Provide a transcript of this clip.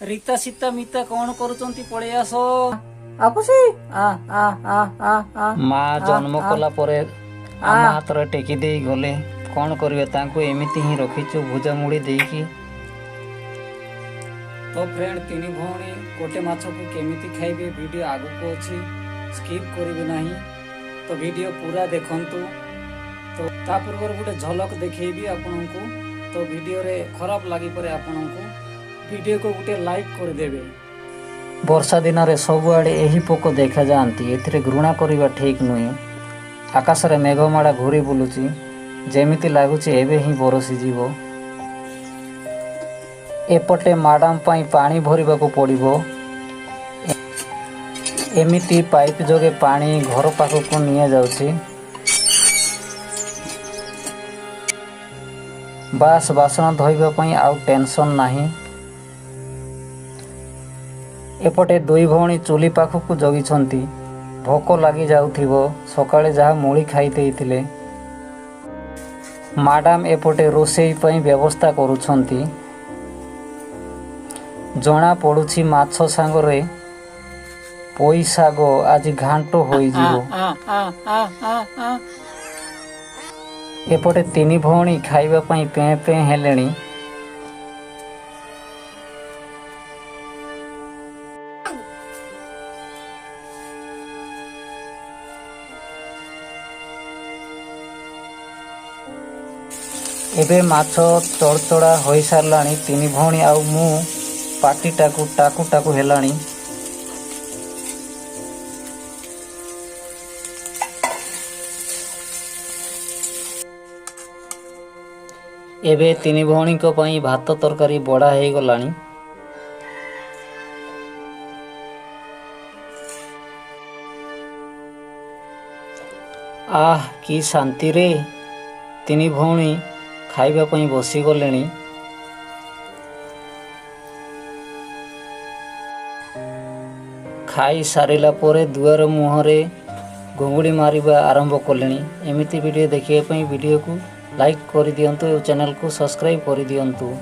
रीता सीता मिता कौन करुचंती पळे आस आपुसी आ आ आ आ आ माँ जन्म कला परे आम हाथ टेकी दे गले कौन करिवे तांको एमिति ही रखिछु भुजा मुड़ी देकी। तो फ्रेंड तीन भौणी गोटे माछ को केमिति खाइबे वीडियो आगु को अछि स्किप करिवे नाही तो वीडियो पूरा देखंतु। तो ता पूर्व गोटे झलक देखैबी आपनकु तो वीडियो रे खराब लागि परे आपनकु वीडियो को गोटे लाइक कर देबे। वर्षा दिन रे सबुआड़े एही पोक देखा जाती एथिरे घृणा करिबा ठीक नुहे। आकाश रे मेघमाड़ा घूरी बुलुची जेमिति लागुची एबे ही बरसी जीवो। एपटे माडाम पाई पानी भरिबाको पड़िबो। एमिति पाइप जोगे पानी घर पाखको निया जाउची। बास बासन धोइबा पाई आउ टेंशन नाही। एपटे दुई भौणी चुली पाखକୁ जगिछंती भोक लागि जाउथिबो सकाळे जहा मुड़ी खाई देइथिले। माडाम एपटे रोसेई पई व्यवस्था करूछंती। जणा पडुछि माछ सांगरे पोई सागो आज घांटो होई जीवो। एपटे तीनी भौणी खाइबा पई पे पे हेलेनी। एबे माछ चड़चड़ा होई सारलाणी तीनी भौणी आउ मु पाटी टाकू टाकू टाकू हेलाणी। एबे तीनी भौणी को पई भात तरकारी बड़ा हे गलाणी। आह की शांति रे तीनी भौणी खाइबा पई बसी गलेनी। खाई सारिला परे दुआर मुहरे घुंगुड़ी मारिबा आरंभ कलेनी। एमिति वीडियो देखिए पई वीडियो को लाइक कर दियंतु और चैनल को सब्सक्राइब कर दियंतु।